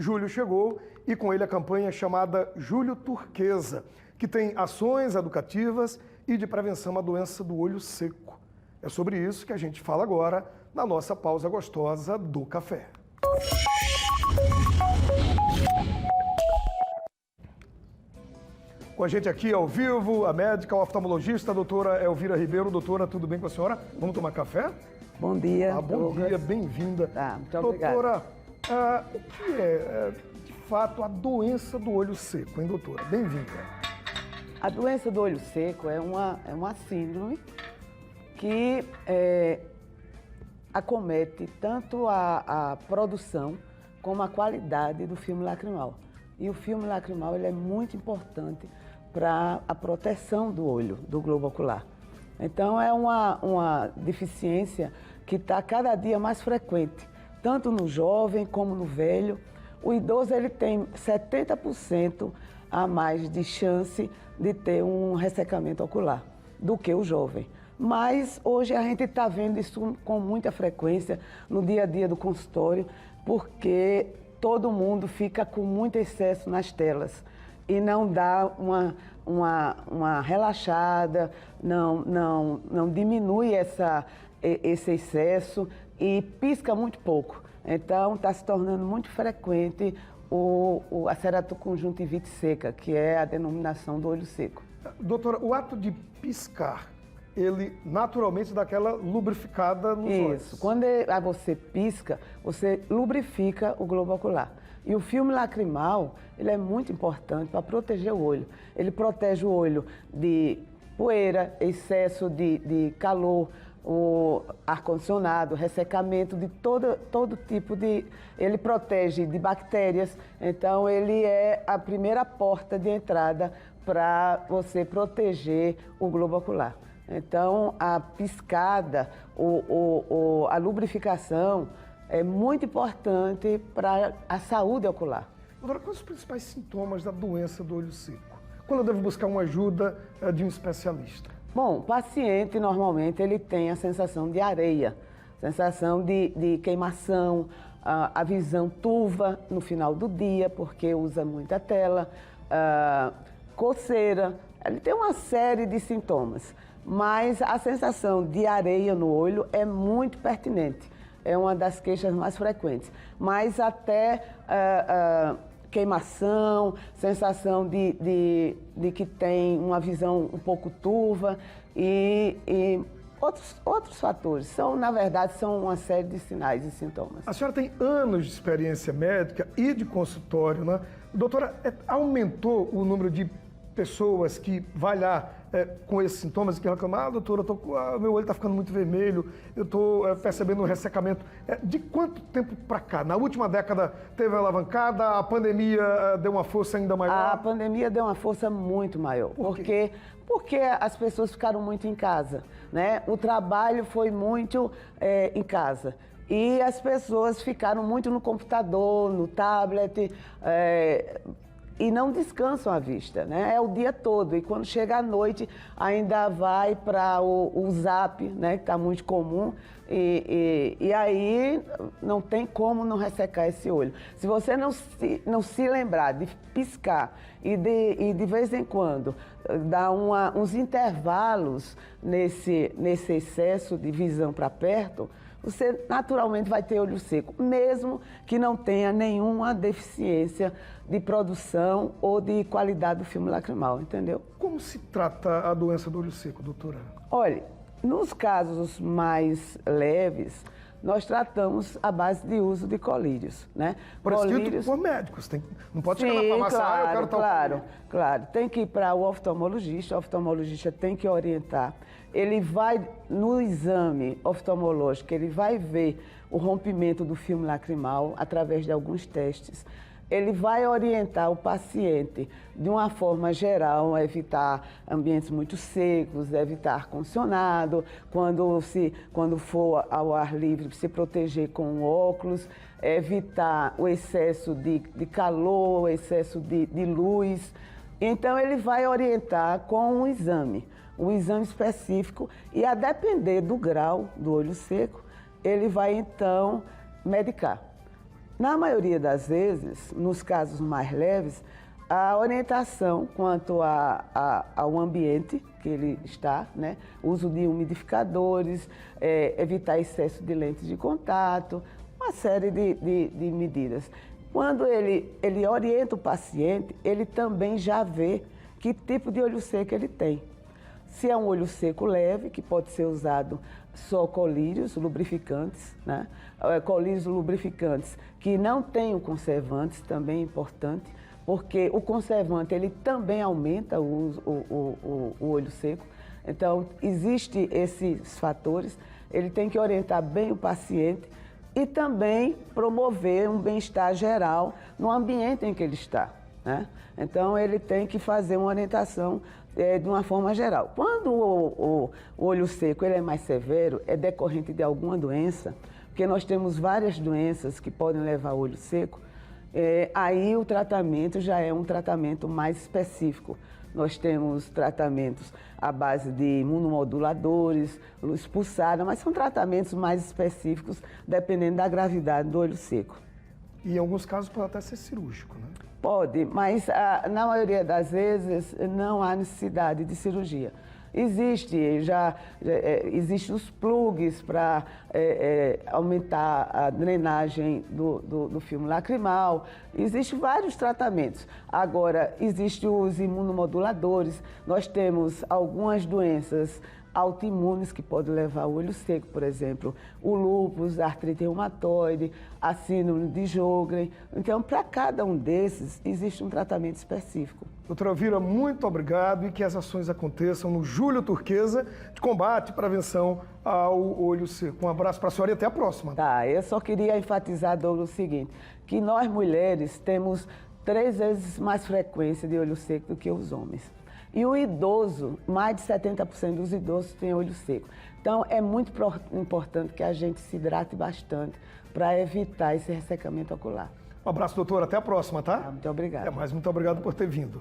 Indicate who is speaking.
Speaker 1: Julho chegou e com ele a campanha chamada Julho Turquesa, que tem ações educativas e de prevenção à doença do olho seco. É sobre isso que a gente fala agora na nossa pausa gostosa do café. Com a gente aqui ao vivo, a médica, a oftalmologista, a doutora Elvira Ribeiro. Doutora, tudo bem com a senhora? Vamos tomar café?
Speaker 2: Bom dia.
Speaker 1: Bom dia, bem-vinda.
Speaker 2: Tá, muito obrigada.
Speaker 1: Doutora, o que é, de fato, a doença do olho seco, hein, doutora? Bem-vinda.
Speaker 2: A doença do olho seco é uma síndrome que acomete tanto a produção como a qualidade do filme lacrimal. E o filme lacrimal ele é muito importante para a proteção do olho, do globo ocular. Então é uma deficiência que está cada dia mais frequente, tanto no jovem como no velho. O idoso ele tem 70% a mais de chance de ter um ressecamento ocular do que o jovem. Mas hoje a gente está vendo isso com muita frequência no dia a dia do consultório, porque todo mundo fica com muito excesso nas telas e não dá uma relaxada, não diminui esse excesso e pisca muito pouco. Então está se tornando muito frequente a ceratoconjuntivite seca, que é a denominação do olho seco.
Speaker 1: Doutora, o ato de piscar, ele naturalmente dá aquela lubrificada nos olhos.
Speaker 2: Isso, quando você pisca, você lubrifica o globo ocular. E o filme lacrimal, ele é muito importante para proteger o olho. Ele protege o olho de poeira, excesso de calor, o ar-condicionado, ressecamento, de todo tipo de... Ele protege de bactérias, então ele é a primeira porta de entrada para você proteger o globo ocular. Então, a piscada, a lubrificação é muito importante para a saúde ocular.
Speaker 1: Doutora, quais os principais sintomas da doença do olho seco? Quando eu devo buscar uma ajuda de um especialista?
Speaker 2: Bom, o paciente, normalmente, ele tem a sensação de areia, sensação de queimação, a visão turva no final do dia, porque usa muita tela, coceira, ele tem uma série de sintomas. Mas a sensação de areia no olho é muito pertinente, é uma das queixas mais frequentes. Mas até queimação, sensação de que tem uma visão um pouco turva e outros fatores. Na verdade, são uma série de sinais e sintomas.
Speaker 1: A senhora tem anos de experiência médica e de consultório, né? Doutora, aumentou o número de pessoas que vai lá com esses sintomas e que reclamam, doutora, meu olho está ficando muito vermelho, eu estou percebendo um ressecamento. De quanto tempo para cá? Na última década teve uma alavancada, a pandemia deu uma força ainda maior?
Speaker 2: A pandemia deu uma força muito maior.
Speaker 1: Por quê?
Speaker 2: Porque as pessoas ficaram muito em casa, né? O trabalho foi muito em casa. E as pessoas ficaram muito no computador, no tablet, e não descansam a vista, né? É o dia todo. E quando chega à noite, ainda vai para o Zap, né? Que está muito comum. E aí não tem como não ressecar esse olho. Se você não se lembrar de piscar e de vez em quando dar uns intervalos nesse excesso de visão para perto, você naturalmente vai ter olho seco, mesmo que não tenha nenhuma deficiência de produção ou de qualidade do filme lacrimal, entendeu?
Speaker 1: Como se trata a doença do olho seco, doutora?
Speaker 2: Olha, nos casos mais leves, nós tratamos à base de uso de colírios, né?
Speaker 1: Prescrito por médicos, não pode chegar na farmácia,
Speaker 2: claro,
Speaker 1: eu quero tal
Speaker 2: colírio. Claro, tem que ir para o oftalmologista tem que orientar. Ele vai, no exame oftalmológico, ele vai ver o rompimento do filme lacrimal através de alguns testes. Ele vai orientar o paciente, de uma forma geral, a evitar ambientes muito secos, evitar ar-condicionado, quando for ao ar livre, se proteger com óculos, evitar o excesso de calor, o excesso de luz. Então, ele vai orientar com um exame específico e, a depender do grau do olho seco, ele vai, então, medicar. Na maioria das vezes, nos casos mais leves, a orientação quanto ao ambiente que ele está, né? Uso de umidificadores, evitar excesso de lentes de contato, uma série de medidas. Quando ele orienta o paciente, ele também já vê que tipo de olho seco ele tem. Se é um olho seco leve, que pode ser usado só colírios lubrificantes, né? Colírios lubrificantes que não tenham conservantes, também é importante, porque o conservante ele também aumenta o olho seco. Então, existem esses fatores, ele tem que orientar bem o paciente e também promover um bem-estar geral no ambiente em que ele está, né? Então, ele tem que fazer uma orientação de uma forma geral. Quando o olho seco ele é mais severo, é decorrente de alguma doença, porque nós temos várias doenças que podem levar ao olho seco, aí o tratamento já é um tratamento mais específico. Nós temos tratamentos à base de imunomoduladores, luz pulsada, mas são tratamentos mais específicos dependendo da gravidade do olho seco.
Speaker 1: E em alguns casos pode até ser cirúrgico, né?
Speaker 2: Pode, mas na maioria das vezes não há necessidade de cirurgia. Existem os plugs para aumentar a drenagem do filme lacrimal, existem vários tratamentos. Agora, existem os imunomoduladores, nós temos algumas doenças autoimunes que podem levar ao olho seco, por exemplo, o lúpus, a artrite reumatoide, a síndrome de Sjögren. Então, para cada um desses, existe um tratamento específico.
Speaker 1: Doutora Elvira, muito obrigado e que as ações aconteçam no Julho Turquesa de combate e prevenção ao olho seco. Um abraço para a senhora e até a próxima.
Speaker 2: Tá, eu só queria enfatizar, Douglas, o seguinte, que nós mulheres temos 3 vezes mais frequência de olho seco do que os homens. E o idoso, mais de 70% dos idosos têm olho seco. Então, é muito importante que a gente se hidrate bastante para evitar esse ressecamento ocular.
Speaker 1: Um abraço, doutora. Até a próxima, tá?
Speaker 2: Muito obrigada.
Speaker 1: Muito obrigado por ter vindo.